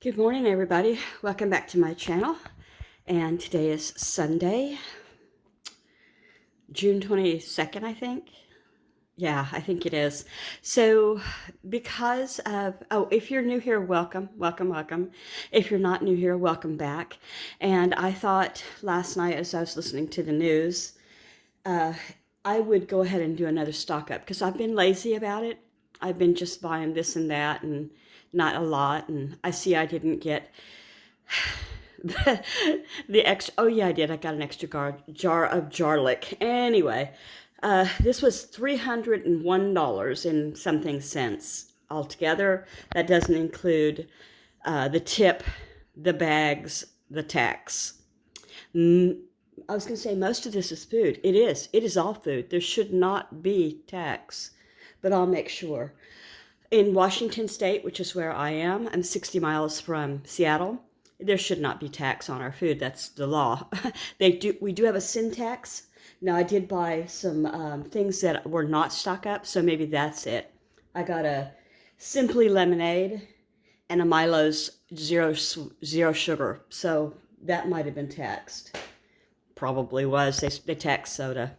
Good morning, everybody. Welcome back to my channel. And today is Sunday, June 22nd, I think. Yeah, I think it is. So because of, if you're new here, welcome, welcome, welcome. If you're not new here, welcome back. And I thought last night as I was listening to the news, I would go ahead and do another stock up because I've been lazy about it. I've been just buying this and that and not a lot. And I see I didn't get the extra. Oh yeah, I did. I got an extra jar of garlic. Anyway, this was $301 and something cents altogether. That doesn't include the tip, the bags, the tax. I was going to say most of this is food. It is. It is all food. There should not be tax, but I'll make sure. In Washington State, which is where I am, I'm 60 miles from Seattle. There should not be tax on our food. That's the law. We do have a sin tax. Now, I did buy some things that were not stock up, so maybe that's it. I got a Simply Lemonade and a Milo's zero sugar, so that might have been taxed. Probably was. They taxed soda.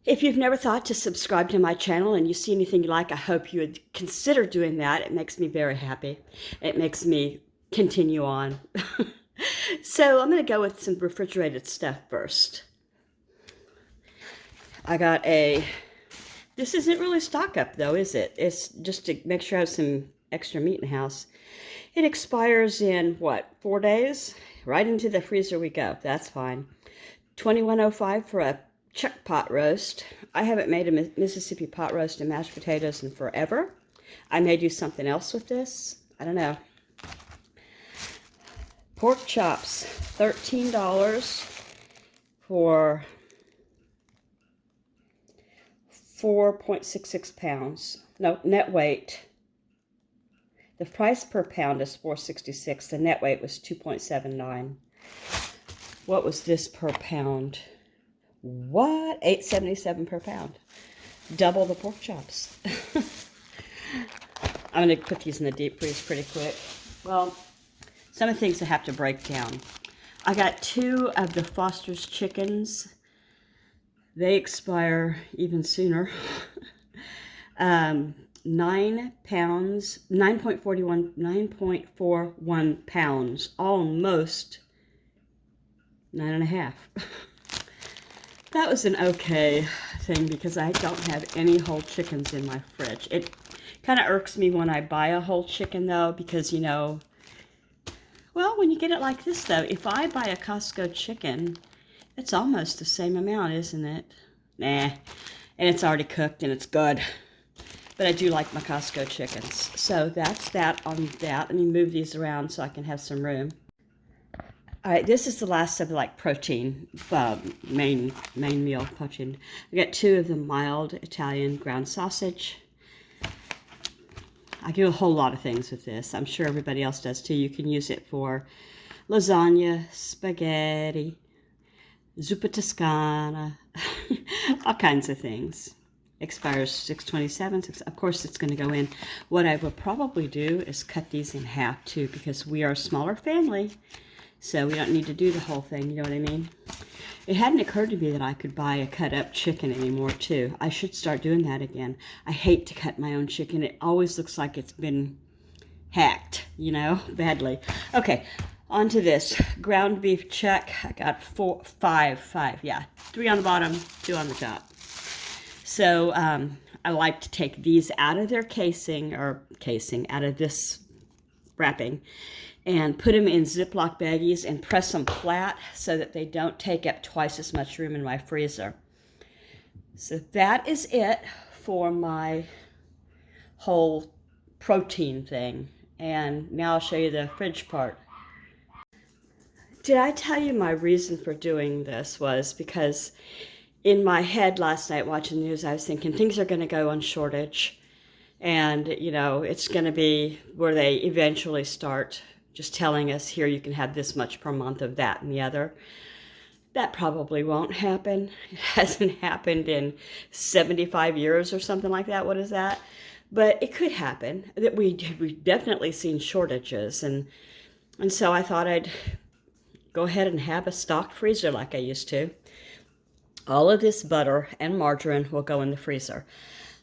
If you've never thought to subscribe to my channel and you see anything you like, I hope you would consider doing that. It makes me very happy. It makes me continue on. So I'm going to go with some refrigerated stuff first. I got this isn't really stock up though, is it? It's just to make sure I have some extra meat in the house. It expires in, what, 4 days? Right into the freezer we go. That's fine. $21.05 for a chuck pot roast. I haven't made a Mississippi pot roast and mashed potatoes in forever. I may do something else with this. I don't know. Pork chops, $13 for 4.66 pounds. No, net weight. The price per pound is $4.66. The net weight was 2.79. What was this per pound? What? $8.77 per pound. Double the pork chops. I'm going to put these in the deep freeze pretty quick. Well, some of the things I have to break down. I got 2 of the Foster's chickens. They expire even sooner. 9 pounds, 9.41 pounds, almost 9.5. That was an okay thing because I don't have any whole chickens in my fridge. It kind of irks me when I buy a whole chicken though because, you know, well, when you get it like this though, if I buy a Costco chicken, it's almost the same amount, isn't it? Nah, and it's already cooked and it's good. But I do like my Costco chickens. So that's that on that. Let me move these around so I can have some room. All right, this is the last of like protein, main meal protein. I got 2 of the mild Italian ground sausage. I do a whole lot of things with this. I'm sure everybody else does too. You can use it for lasagna, spaghetti, zuppa toscana, all kinds of things. Expires 6/27. Of course, it's going to go in. What I will probably do is cut these in half too because we are a smaller family. So we don't need to do the whole thing, you know what I mean? It hadn't occurred to me that I could buy a cut-up chicken anymore, too. I should start doing that again. I hate to cut my own chicken. It always looks like it's been hacked, you know, badly. Okay, on to this. Ground beef chuck. I got five, yeah. 3 on the bottom, 2 on the top. So I like to take these out of their casing, out of this wrapping, and put them in Ziploc baggies and press them flat so that they don't take up twice as much room in my freezer. So that is it for my whole protein thing. And now I'll show you the fridge part. Did I tell you my reason for doing this was because in my head last night watching the news, I was thinking things are going to go on shortage. And, you know, it's going to be where they eventually start just telling us, here, you can have this much per month of that and the other. That probably won't happen. It hasn't happened in 75 years or something like that. What is that? But it could happen that we've definitely seen shortages, and so I thought I'd go ahead and have a stocked freezer like I used to. All of this butter and margarine will go in the freezer.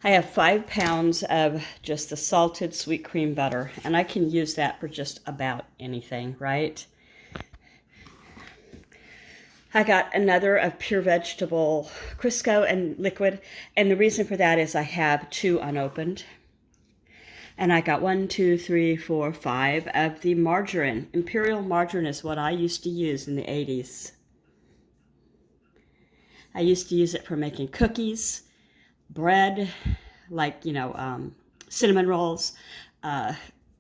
I have 5 pounds of just the salted sweet cream butter, and I can use that for just about anything, right? I got another of pure vegetable Crisco and liquid, and the reason for that is I have 2 unopened. And I got 1, 2, 3, 4, 5 of the margarine. Imperial margarine is what I used to use in the 80s. I used to use it for making cookies, bread, like, cinnamon rolls. I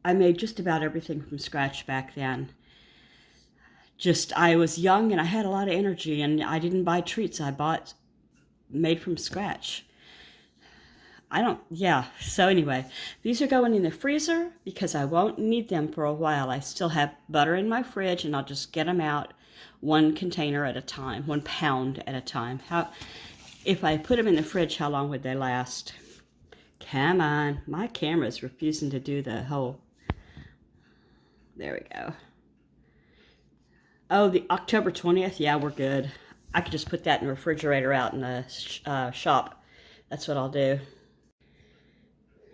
made just about everything from scratch back then. I was young and I had a lot of energy, and I didn't buy treats. I bought made from scratch. So anyway, these are going in the freezer because I won't need them for a while. I still have butter in my fridge, and I'll just get them out 1 container at a time, 1 pound at a time. If I put them in the fridge, how long would they last? Come on, my camera's refusing to do the whole, there we go. Oh, the October 20th, yeah, we're good. I could just put that in the refrigerator out in the shop. That's what I'll do.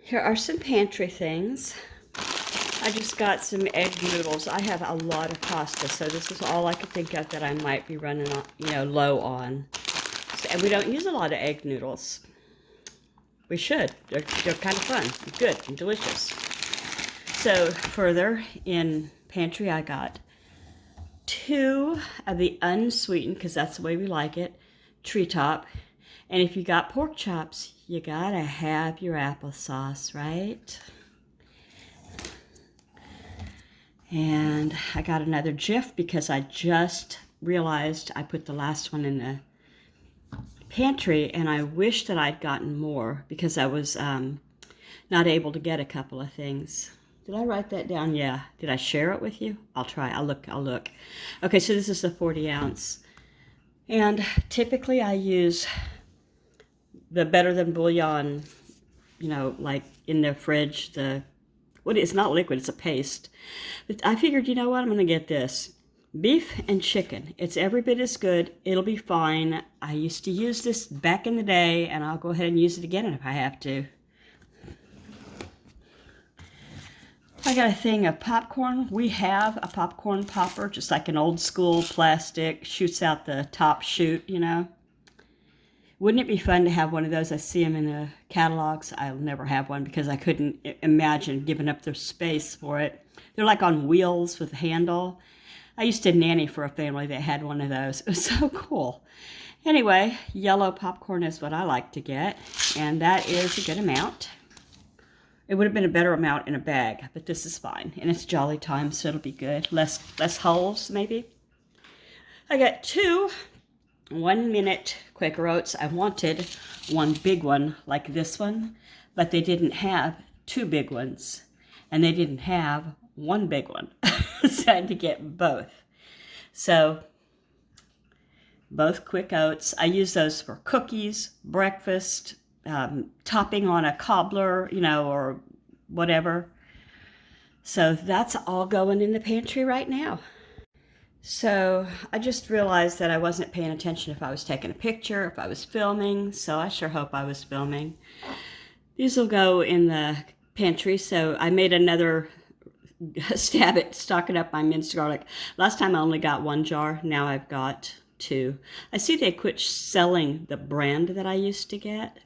Here are some pantry things. I just got some egg noodles. I have a lot of pasta, so this is all I could think of that I might be running on, low on. And we don't use a lot of egg noodles. We should. They're kind of fun, good, and delicious. So further in pantry, I got 2 of the unsweetened, because that's the way we like it, treetop. And if you got pork chops, you gotta have your applesauce, right? And I got another Jif because I just realized I put the last one in the pantry, and I wish that I'd gotten more because I was not able to get a couple of things. Did I write that down? Yeah. Did I share it with you? I'll try. I'll look. Okay, so this is the 40 ounce. And typically I use the Better Than Bouillon, like in the fridge, it's not liquid, it's a paste. But I figured, you know what, I'm going to get this. Beef and chicken. It's every bit as good. It'll be fine. I used to use this back in the day, and I'll go ahead and use it again if I have to. I got a thing of popcorn. We have a popcorn popper, just like an old school plastic, shoots out the top chute, Wouldn't it be fun to have one of those? I see them in the catalogs. I'll never have one because I couldn't imagine giving up their space for it. They're like on wheels with a handle. I used to nanny for a family that had one of those. It was so cool. Anyway, yellow popcorn is what I like to get, and that is a good amount. It would have been a better amount in a bag, but this is fine. And it's jolly time, so it'll be good. Less holes, maybe. I got 2 1-minute Quaker Oats. I wanted one big one like this one, but they didn't have 2 big ones, and they didn't have 1 big one. So I had to get both. So both quick oats. I use those for cookies, breakfast, topping on a cobbler, or whatever. So that's all going in the pantry right now. So I just realized that I wasn't paying attention if I was taking a picture, if I was filming, so I sure hope I was filming. These will go in the pantry, so I made another stab at stocking up my minced garlic. Last time I only got 1 jar, now I've got 2. I see they quit selling the brand that I used to get.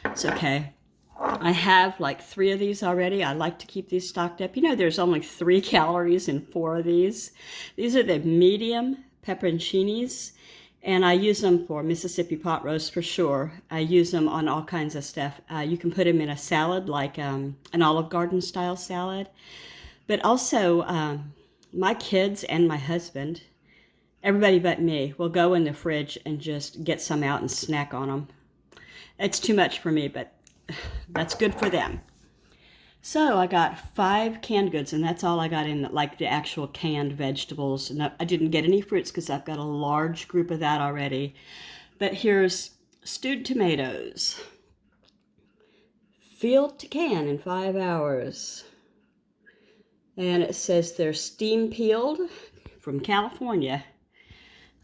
It's okay. I have like 3 of these already. I like to keep these stocked up. There's only 3 calories in 4 of these. These are the medium pepperoncinis, and I use them for Mississippi pot roast for sure. I use them on all kinds of stuff. You can put them in a salad, like an Olive Garden style salad. But also, my kids and my husband, everybody but me, will go in the fridge and just get some out and snack on them. It's too much for me, but that's good for them. So I got 5 canned goods, and that's all I got in, like the actual canned vegetables. And I didn't get any fruits because I've got a large group of that already. But here's stewed tomatoes, field to can in 5 hours. And it says they're steam peeled from California.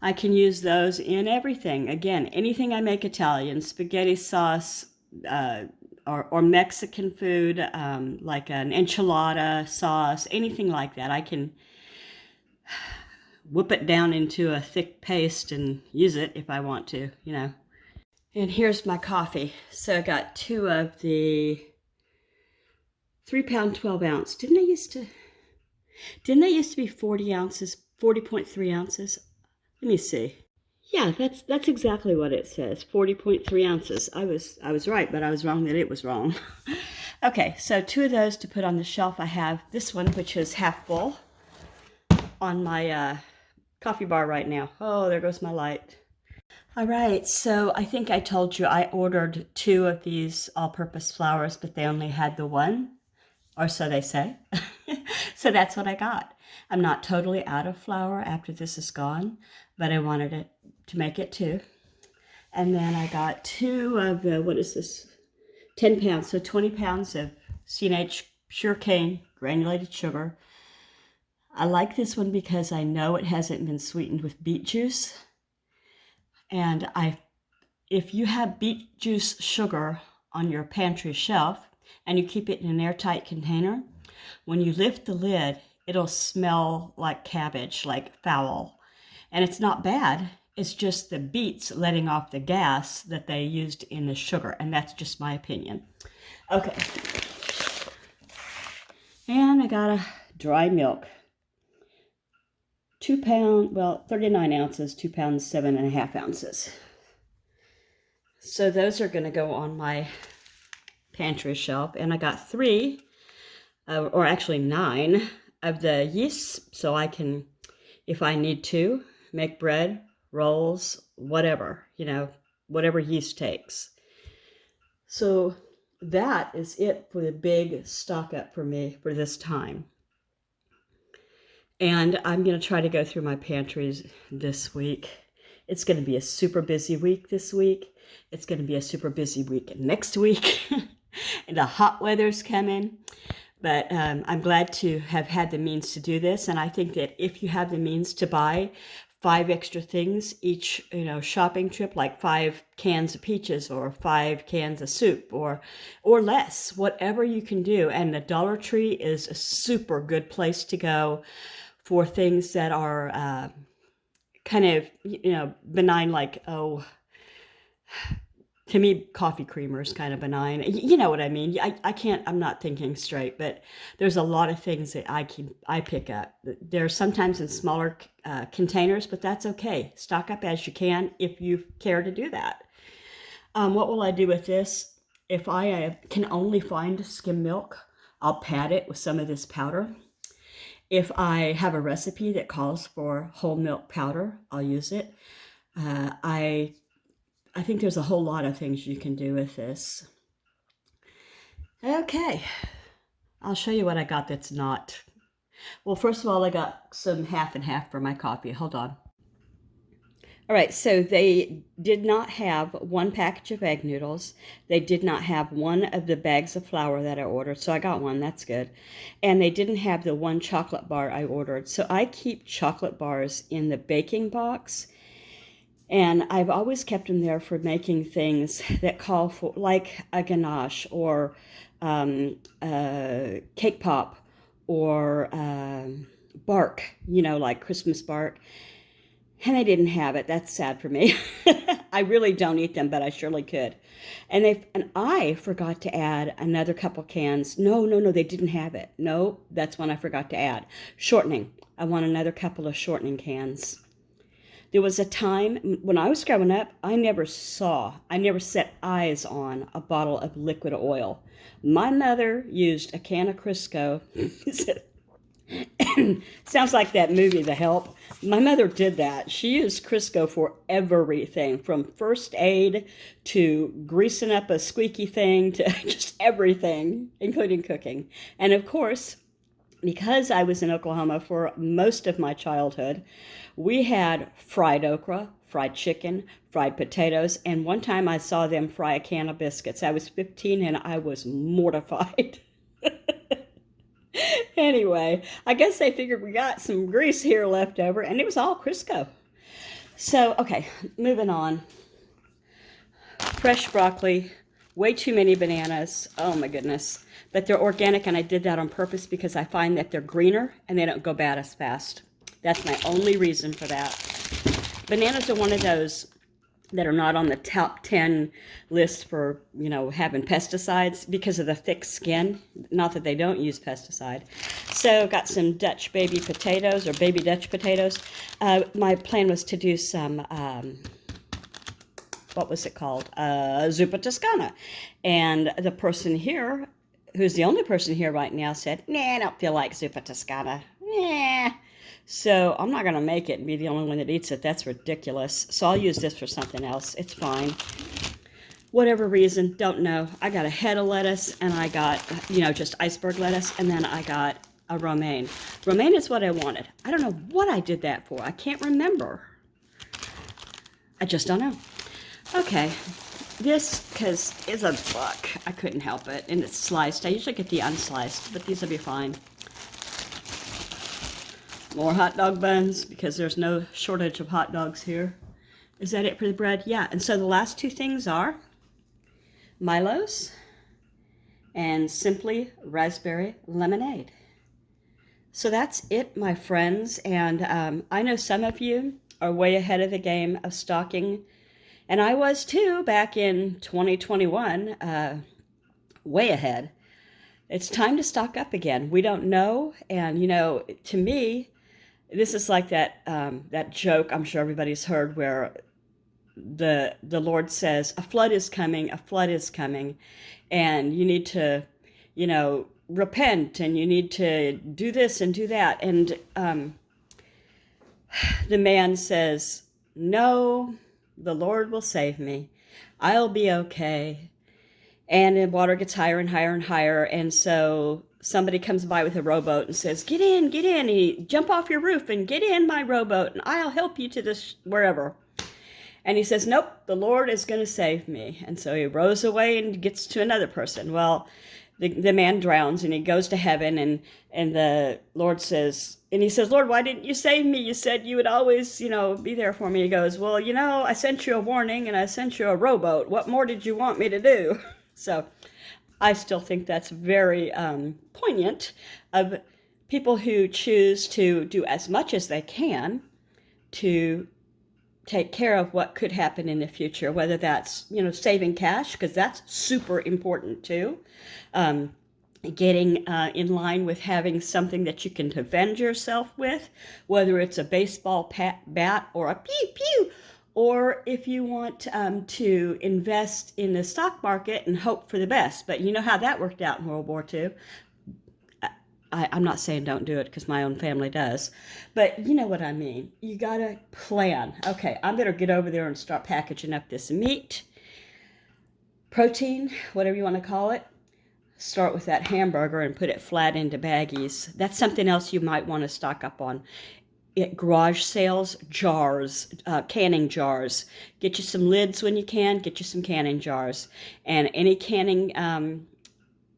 I can use those in everything. Again, anything I make Italian, spaghetti sauce, or Mexican food, like an enchilada sauce, anything like that. I can whip it down into a thick paste and use it if I want to, you know. And here's my coffee. So I got 2 of the 3-pound, 12-ounce. Didn't they used to be 40 ounces, 40.3 ounces? Let me see. Yeah, that's exactly what it says, 40.3 ounces. I was right, but I was wrong that it was wrong. Okay, so 2 of those to put on the shelf. I have this one, which is half full, on my coffee bar right now. Oh, there goes my light. All right, so I think I told you I ordered 2 of these all-purpose flours, but they only had the one, or so they say. So that's what I got. I'm not totally out of flour after this is gone, but I wanted it to make it 2. And then I got 2 of the, what is this? 10 pounds, so 20 pounds of C&H pure cane granulated sugar. I like this one because I know it hasn't been sweetened with beet juice. And if you have beet juice sugar on your pantry shelf and you keep it in an airtight container, when you lift the lid, it'll smell like cabbage, like foul. And it's not bad. It's just the beets letting off the gas that they used in the sugar. And that's just my opinion. Okay. And I got a dry milk. 2 pound, well, 39 ounces, 2 pounds, 7.5 ounces. So those are going to go on my pantry shelf. And I got 3, or actually 9 of the yeast, so I can, if I need to, make bread, rolls, whatever, you know, whatever yeast takes. So that is it for the big stock up for me for this time. And I'm going to try to go through my pantries this week. It's going to be a super busy week this week. It's going to be a super busy week next week. And the hot weather's coming. But I'm glad to have had the means to do this. And I think that if you have the means to buy 5 extra things each, you know, shopping trip, like 5 cans of peaches or 5 cans of soup or less, whatever you can do. And the Dollar Tree is a super good place to go for things that are kind of, you know, benign, like, oh, to me, coffee creamer is kind of benign. You know what I mean? I can't, I'm not thinking straight, but there's a lot of things that I pick up. They're sometimes in smaller containers, but that's okay. Stock up as you can if you care to do that. What will I do with this? If I can only find skim milk, I'll pad it with some of this powder. If I have a recipe that calls for whole milk powder, I'll use it. I think there's a whole lot of things you can do with this. Okay, I'll show you what I got that's not. Well, first of all, I got some half and half for my coffee. Hold on. All right, so they did not have 1 package of egg noodles. They did not have 1 of the bags of flour that I ordered, so I got 1. That's good. And they didn't have the 1 chocolate bar I ordered. So I keep chocolate bars in the baking box. And I've always kept them there for making things that call for, like a ganache or cake pop or bark, you know, like Christmas bark. And they didn't have it. That's sad for me. I really don't eat them, but I surely could. And I forgot to add another couple cans. No, they didn't have it. No, that's one I forgot to add. Shortening. I want another couple of shortening cans. There was a time when I was growing up, I never set eyes on a bottle of liquid oil. My mother used a can of Crisco. Sounds like that movie, The Help. My mother did that. She used Crisco for everything, from first aid to greasing up a squeaky thing to just everything, including cooking. And of course, because I was in Oklahoma for most of my childhood, we had fried okra, fried chicken, fried potatoes, and one time I saw them fry a can of biscuits. I was 15 and I was mortified. Anyway, I guess they figured we got some grease here left over, and it was all Crisco. So, okay, moving on. Fresh broccoli, way too many bananas. Oh my goodness. But they're organic, and I did that on purpose because I find that they're greener and they don't go bad as fast. That's my only reason for that. Bananas are one of those that are not on the top 10 list for, you know, having pesticides because of the thick skin. Not that they don't use pesticide. So got some Dutch baby potatoes, or baby Dutch potatoes. My plan was to do some, what was it called? Zuppa Toscana. And the person here, who's the only person here right now, said, nah, I don't feel like Zuppa Toscana. Nah. So I'm not going to make it and be the only one that eats it. That's ridiculous. So I'll use this for something else. It's fine. Whatever reason, don't know. I got a head of lettuce, and I got, you know, just iceberg lettuce, and then I got a romaine. Romaine is what I wanted. I don't know what I did that for. I can't remember. I just don't know. Okay. This, because it's a buck. I couldn't help it. And it's sliced. I usually get the unsliced, but these will be fine. More hot dog buns, because there's no shortage of hot dogs here. Is that it for the bread? Yeah. And so the last two things are Milo's and Simply Raspberry Lemonade. So that's it, my friends. And I know some of you are way ahead of the game of stocking. And I was too back in 2021, way ahead. It's time to stock up again. We don't know. And, you know, to me, this is like that that joke I'm sure everybody's heard, where the Lord says, a flood is coming, a flood is coming, and you need to, you know, repent, and you need to do this and do that. And the man says, no, the Lord will save me. I'll be okay. And the water gets higher and higher and higher, and so somebody comes by with a rowboat and says, get in, and he jump off your roof and get in my rowboat, and I'll help you to this wherever. And he says, nope, the Lord is going to save me. And so he rows away and gets to another person. Well, the man drowns, and he goes to heaven, and the Lord says, and he says, Lord, why didn't you save me? You said you would always, you know, be there for me. He goes, well, you know, I sent you a warning, and I sent you a rowboat. What more did you want me to do? So I still think that's very poignant of people who choose to do as much as they can to take care of what could happen in the future, whether that's, you know, saving cash, because that's super important too. Getting in line with having something that you can defend yourself with, whether it's a baseball bat or a pew-pew, or if you want to invest in the stock market and hope for the best. But you know how that worked out in World War II. I'm not saying don't do it, because my own family does. But you know what I mean. You got to plan. Okay, I better get over there and start packaging up this meat, protein, whatever you want to call it. Start with that hamburger and put it flat into baggies. That's something else you might want to stock up on. Garage sales, jars, canning jars. Get you some lids when you can. Get you some canning jars. And any canning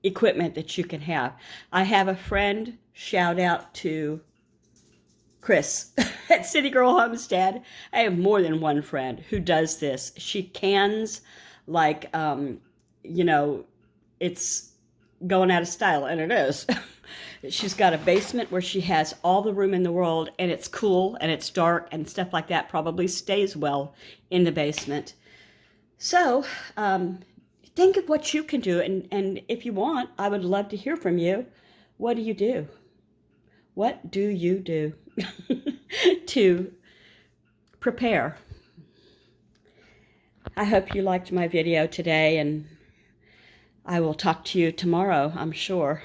equipment that you can have. I have a friend, shout out to Chris at City Girl Homestead. I have more than one friend who does this. She cans like, you know, it's going out of style, and it is. She's got a basement where she has all the room in the world, and it's cool and it's dark, and stuff like that probably stays well in the basement. So think of what you can do, and if you want, I would love to hear from you. What do you do? What do you do to prepare? I hope you liked my video today, and I will talk to you tomorrow, I'm sure.